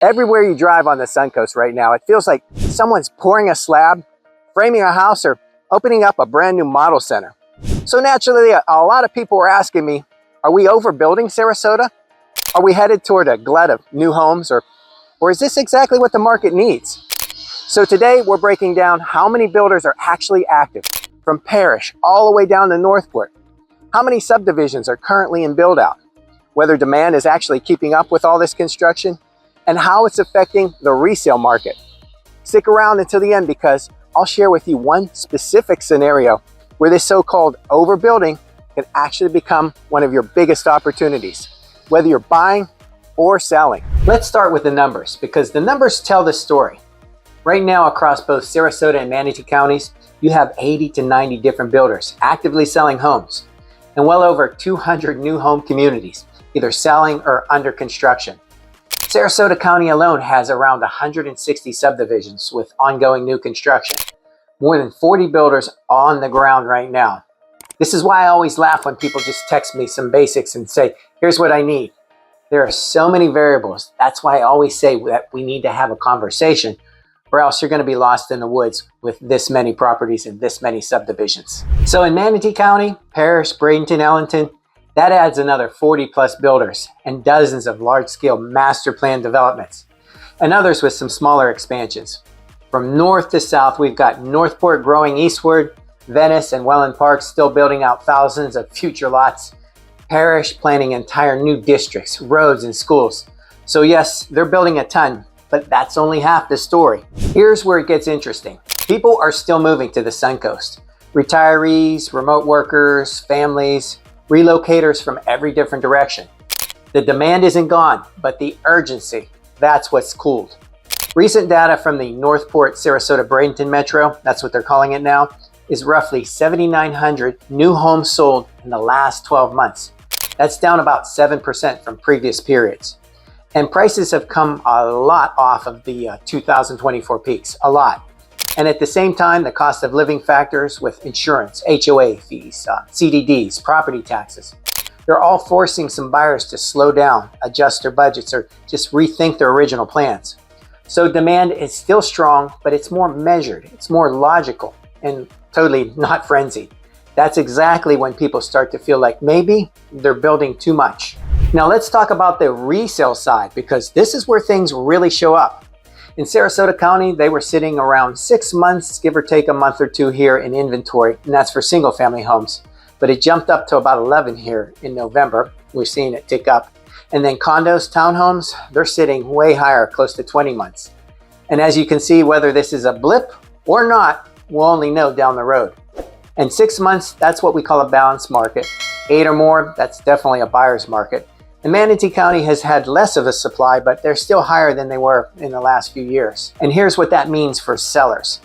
Everywhere you drive on the Suncoast right now, it feels like someone's pouring a slab, framing a house, or opening up a brand new model center. So naturally, a lot of people are asking me, are we overbuilding Sarasota? Are we headed toward a glut of new homes, or is this exactly what the market needs? So today we're breaking down how many builders are actually active, from Parrish all the way down to Northport. How many subdivisions are currently in build out, whether demand is actually keeping up with all this construction, and how it's affecting the resale market. Stick around until the end because I'll share with you one specific scenario where this so-called overbuilding can actually become one of your biggest opportunities, whether you're buying or selling. Let's start with the numbers because the numbers tell the story. Right now across both Sarasota and Manatee counties, you have 80 to 90 different builders actively selling homes and well over 200 new home communities, either selling or under construction. Sarasota County alone has around 160 subdivisions with ongoing new construction. More than 40 builders on the ground right now. This is why I always laugh when people just text me some basics and say, here's what I need. There are so many variables. That's why I always say that we need to have a conversation or else you're going to be lost in the woods with this many properties and this many subdivisions. So in Manatee County, Parrish, Bradenton, Ellington, that adds another 40 plus builders and dozens of large-scale master plan developments and others with some smaller expansions. From north to south, we've got Northport growing eastward, Venice and Welland Park still building out thousands of future lots, Parrish planning entire new districts, roads and schools. So yes, they're building a ton, but that's only half the story. Here's where it gets interesting. People are still moving to the Suncoast. Retirees, remote workers, families, relocators from every different direction. The demand isn't gone, but the urgency, that's what's cooled. Recent data from the Northport Sarasota Bradenton Metro, that's what they're calling it now, is roughly 7,900 new homes sold in the last 12 months. That's down about 7% from previous periods. And prices have come a lot off of the 2024 peaks, a lot. And at the same time, the cost of living factors with insurance, HOA fees, CDDs, property taxes, they're all forcing some buyers to slow down, adjust their budgets, or just rethink their original plans. So demand is still strong, but it's more measured, it's more logical, and totally not frenzied. That's exactly when people start to feel like maybe they're building too much. Now let's talk about the resale side because this is where things really show up. In Sarasota County, they were sitting around 6 months, give or take a month or two here in inventory, and that's for single family homes. But it jumped up to about 11 here in November. We're seeing it tick up. And then condos, townhomes, they're sitting way higher, close to 20 months. And as you can see, whether this is a blip or not, we'll only know down the road. And 6 months, that's what we call a balanced market. 8 or more, that's definitely a buyer's market. And Manatee County has had less of a supply, but they're still higher than they were in the last few years. And here's what that means for sellers.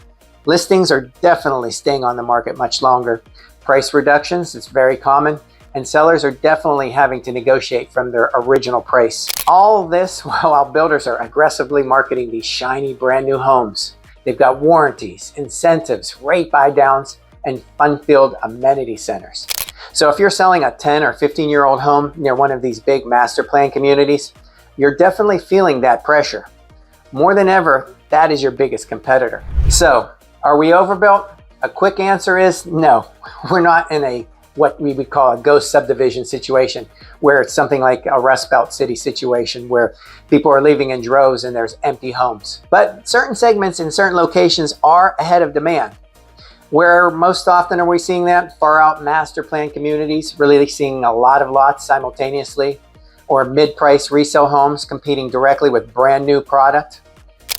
Listings are definitely staying on the market much longer. Price reductions, it's very common. And sellers are definitely having to negotiate from their original price. All this while builders are aggressively marketing these shiny brand new homes. They've got warranties, incentives, rate buy downs, and fun-filled amenity centers. So if you're selling a 10 or 15-year-old home near one of these big master plan communities, you're definitely feeling that pressure. More than ever, that is your biggest competitor. So are we overbuilt? A quick answer is no. We're not in what we would call a ghost subdivision situation where it's something like a Rust Belt city situation where people are leaving in droves and there's empty homes. But certain segments in certain locations are ahead of demand. Where most often are we seeing that? Far out master plan communities, really seeing a lot of lots simultaneously, or mid-price resale homes competing directly with brand new product,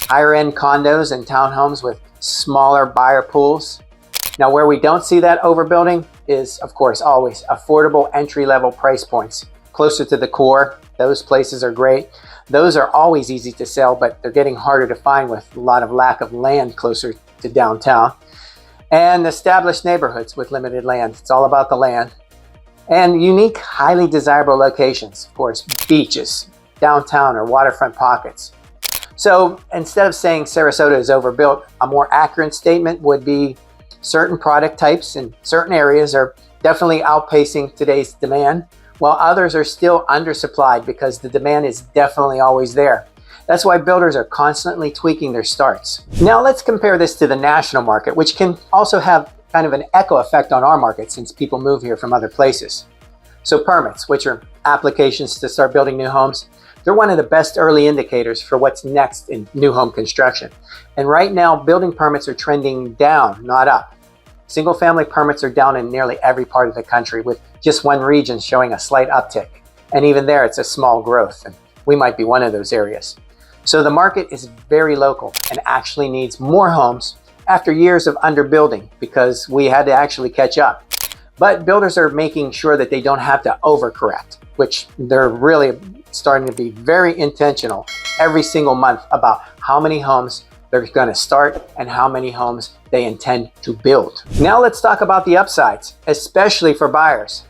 higher end condos and townhomes with smaller buyer pools. Now where we don't see that overbuilding is, of course, always affordable entry-level price points, closer to the core. Those places are great. Those are always easy to sell, but they're getting harder to find with a lot of lack of land closer to downtown. And established neighborhoods with limited land. It's all about the land. And unique, highly desirable locations, of course, beaches, downtown or waterfront pockets. So instead of saying Sarasota is overbuilt, a more accurate statement would be certain product types in certain areas are definitely outpacing today's demand, while others are still undersupplied because the demand is definitely always there. That's why builders are constantly tweaking their starts. Now let's compare this to the national market, which can also have kind of an echo effect on our market since people move here from other places. So permits, which are applications to start building new homes, they're one of the best early indicators for what's next in new home construction. And right now, building permits are trending down, not up. Single family permits are down in nearly every part of the country, with just one region showing a slight uptick. And even there, it's a small growth, and we might be one of those areas. So the market is very local and actually needs more homes after years of underbuilding because we had to actually catch up. But builders are making sure that they don't have to overcorrect, which they're really starting to be very intentional every single month about how many homes they're going to start and how many homes they intend to build. Now let's talk about the upsides, especially for buyers.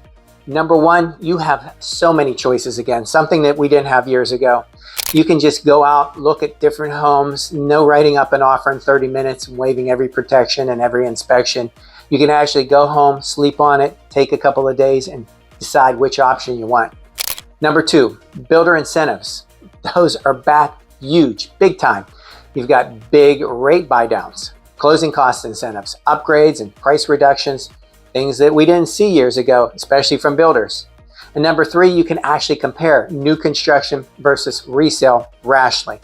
Number one, you have so many choices again, something that we didn't have years ago. You can just go out, look at different homes, no writing up an offer in 30 minutes and waiving every protection and every inspection. You can actually go home, sleep on it, take a couple of days and decide which option you want. Number two, builder incentives. Those are back huge, big time. You've got big rate buy downs, closing cost incentives, upgrades and price reductions, things that we didn't see years ago, especially from builders. And number three, you can actually compare new construction versus resale rationally.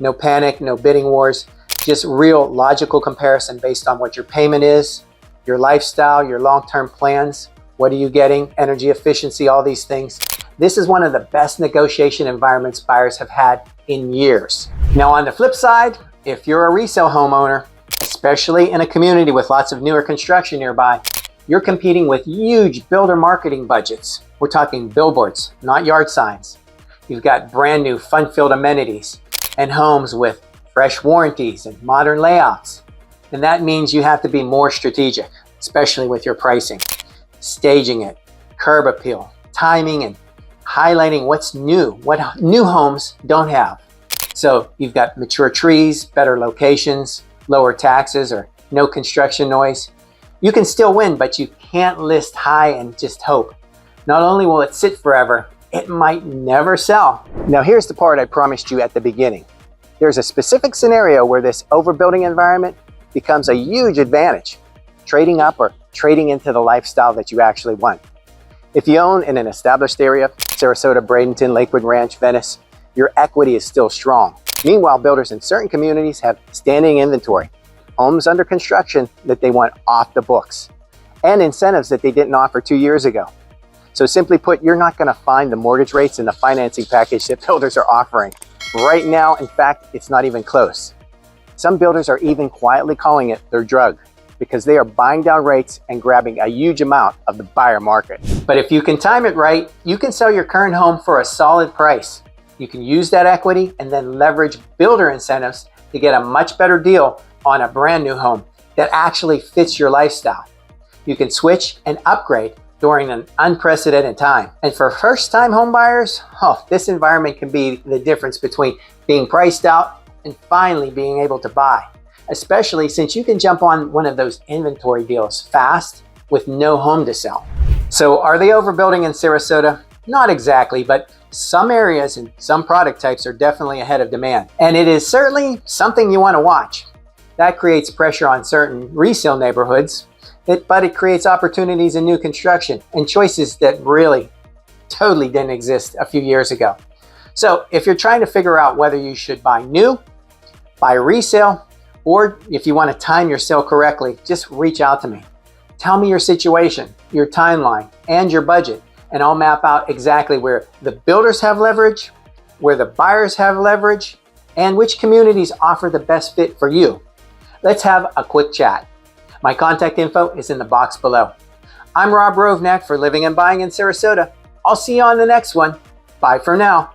No panic, no bidding wars, just real logical comparison based on what your payment is, your lifestyle, your long-term plans, what are you getting, energy efficiency, all these things. This is one of the best negotiation environments buyers have had in years. Now on the flip side, if you're a resale homeowner, especially in a community with lots of newer construction nearby, you're competing with huge builder marketing budgets. We're talking billboards, not yard signs. You've got brand new fun-filled amenities and homes with fresh warranties and modern layouts. And that means you have to be more strategic, especially with your pricing, staging it, curb appeal, timing, and highlighting what's new, what new homes don't have. So you've got mature trees, better locations, lower taxes, or no construction noise. You can still win, but you can't list high and just hope. Not only will it sit forever, it might never sell. Now here's the part I promised you at the beginning. There's a specific scenario where this overbuilding environment becomes a huge advantage, trading up or trading into the lifestyle that you actually want. If you own in an established area, Sarasota, Bradenton, Lakewood Ranch, Venice, your equity is still strong. Meanwhile, builders in certain communities have standing inventory, homes under construction that they want off the books, and incentives that they didn't offer 2 years ago. So simply put, you're not going to find the mortgage rates and the financing package that builders are offering. Right now, in fact, it's not even close. Some builders are even quietly calling it their drug because they are buying down rates and grabbing a huge amount of the buyer market. But if you can time it right, you can sell your current home for a solid price. You can use that equity and then leverage builder incentives to get a much better deal on a brand new home that actually fits your lifestyle. You can switch and upgrade during an unprecedented time. And for first-time home buyers, this environment can be the difference between being priced out and finally being able to buy, especially since you can jump on one of those inventory deals fast with no home to sell. So are they overbuilding in Sarasota? Not exactly, but some areas and some product types are definitely ahead of demand. And it is certainly something you want to watch. That creates pressure on certain resale neighborhoods, but it creates opportunities in new construction and choices that really totally didn't exist a few years ago. So if you're trying to figure out whether you should buy new, buy resale, or if you want to time your sale correctly, just reach out to me. Tell me your situation, your timeline, and your budget, and I'll map out exactly where the builders have leverage, where the buyers have leverage, and which communities offer the best fit for you. Let's have a quick chat. My contact info is in the box below. I'm Rob Rovnak for Living and Buying in Sarasota. I'll see you on the next one. Bye for now.